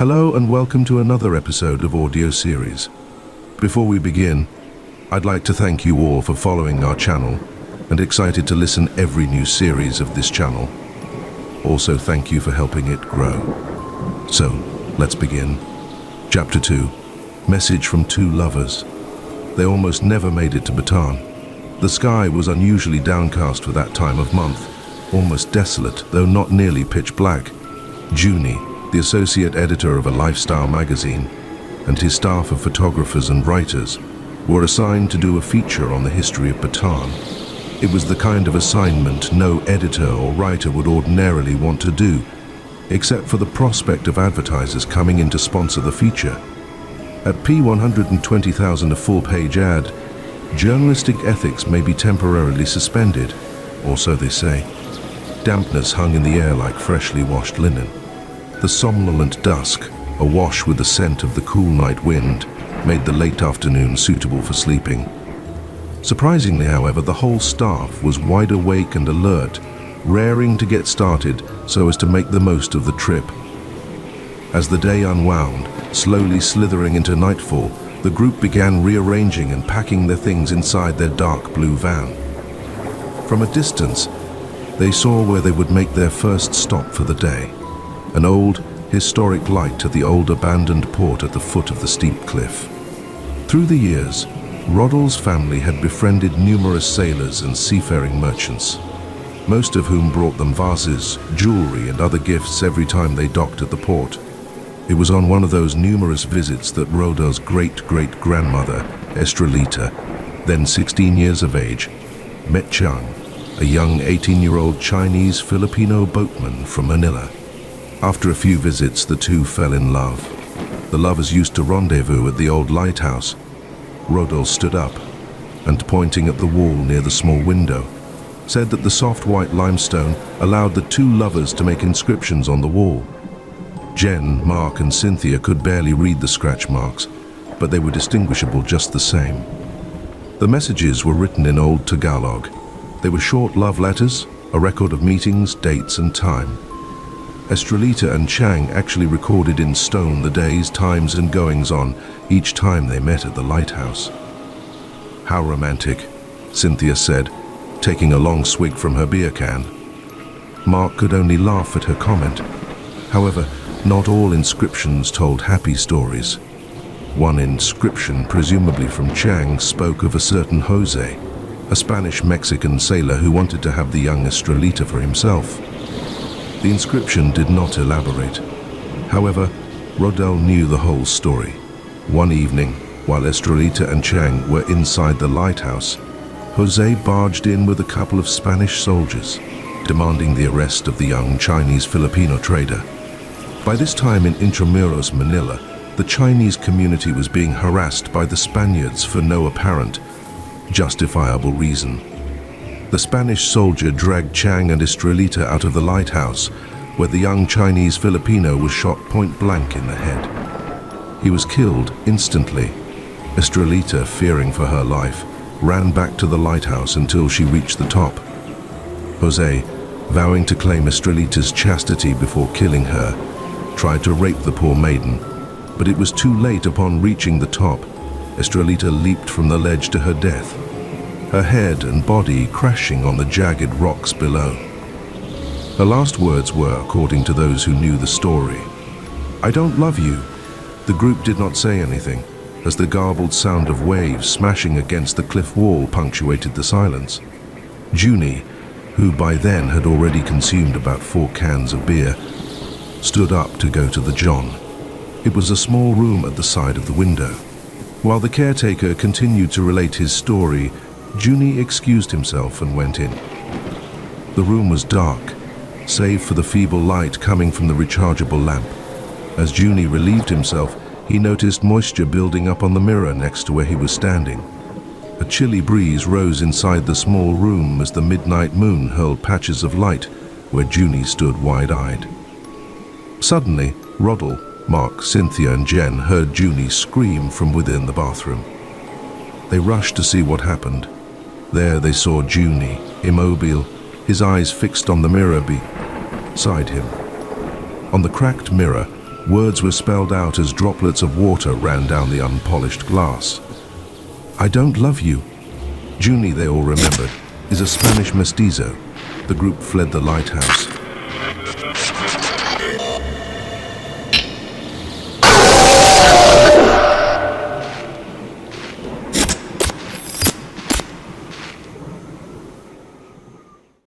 Hello and welcome to another episode of Audio Series. Before we begin, I'd like to thank you all for following our channel and excited to listen every new series of this channel. Also, thank you for helping it grow. So, let's begin. Chapter 2, Message from Two Lovers. They almost never made it to Bhutan. The sky was unusually downcast for that time of month, almost desolate, though not nearly pitch black. Junie, the associate editor of a lifestyle magazine, and his staff of photographers and writers were assigned to do a feature on the history of Bhutan. It was the kind of assignment no editor or writer would ordinarily want to do, except for the prospect of advertisers coming in to sponsor the feature. At P120,000 a full-page ad, journalistic ethics may be temporarily suspended, or so they say. Dampness hung in the air like freshly washed linen. The somnolent dusk, awash with the scent of the cool night wind, made the late afternoon suitable for sleeping. Surprisingly, however, the whole staff was wide awake and alert, raring to get started so as to make the most of the trip. As the day unwound, slowly slithering into nightfall, the group began rearranging and packing their things inside their dark blue van. From a distance, they saw where they would make their first stop for the day. An old, historic light at the old abandoned port at the foot of the steep cliff. Through the years, Roddle's family had befriended numerous sailors and seafaring merchants, most of whom brought them vases, jewelry, and other gifts every time they docked at the port. It was on one of those numerous visits that Roddle's great-great-grandmother, Estrelita, then 16 years of age, met Chang, a young 18-year-old Chinese-Filipino boatman from Manila. After a few visits, the two fell in love. The lovers used to rendezvous at the old lighthouse. Roddle stood up and, pointing at the wall near the small window, said that the soft white limestone allowed the two lovers to make inscriptions on the wall. Jen, Mark, and Cynthia could barely read the scratch marks, but they were distinguishable just the same. The messages were written in Old Tagalog. They were short love letters, a record of meetings, dates, and time. Estrelita and Chang actually recorded in stone the days, times, and goings-on each time they met at the lighthouse. "How romantic," Cynthia said, taking a long swig from her beer can. Mark could only laugh at her comment. However, not all inscriptions told happy stories. One inscription, presumably from Chang, spoke of a certain Jose, a Spanish-Mexican sailor who wanted to have the young Estrelita for himself. The inscription did not elaborate. However, Roddle knew the whole story. One evening, while Estrelita and Chang were inside the lighthouse, Jose barged in with a couple of Spanish soldiers, demanding the arrest of the young Chinese-Filipino trader. By this time in Intramuros, Manila, the Chinese community was being harassed by the Spaniards for no apparent, justifiable reason. The Spanish soldier dragged Chang and Estrelita out of the lighthouse, where the young Chinese Filipino was shot point blank in the head. He was killed instantly. Estrelita, fearing for her life, ran back to the lighthouse until she reached the top. Jose, vowing to claim Estrelita's chastity before killing her, tried to rape the poor maiden, but it was too late. Upon reaching the top, Estrelita leaped from the ledge to her death, her head and body crashing on the jagged rocks below. Her last words were, according to those who knew the story, "I don't love you." The group did not say anything, as the garbled sound of waves smashing against the cliff wall punctuated the silence. Junie, who by then had already consumed about 4 cans of beer, stood up to go to the john. It was a small room at the side of the window. While the caretaker continued to relate his story, Junie excused himself and went in. The room was dark, save for the feeble light coming from the rechargeable lamp. As Junie relieved himself, he noticed moisture building up on the mirror next to where he was standing. A chilly breeze rose inside the small room as the midnight moon hurled patches of light where Junie stood wide-eyed. Suddenly, Roddle, Mark, Cynthia, and Jen heard Junie scream from within the bathroom. They rushed to see what happened. There they saw Junie, immobile, his eyes fixed on the mirror beside him. On the cracked mirror, Words were spelled out as droplets of water ran down the unpolished glass. I don't love you. Junie, they all remembered, is a Spanish mestizo. The group fled the lighthouse,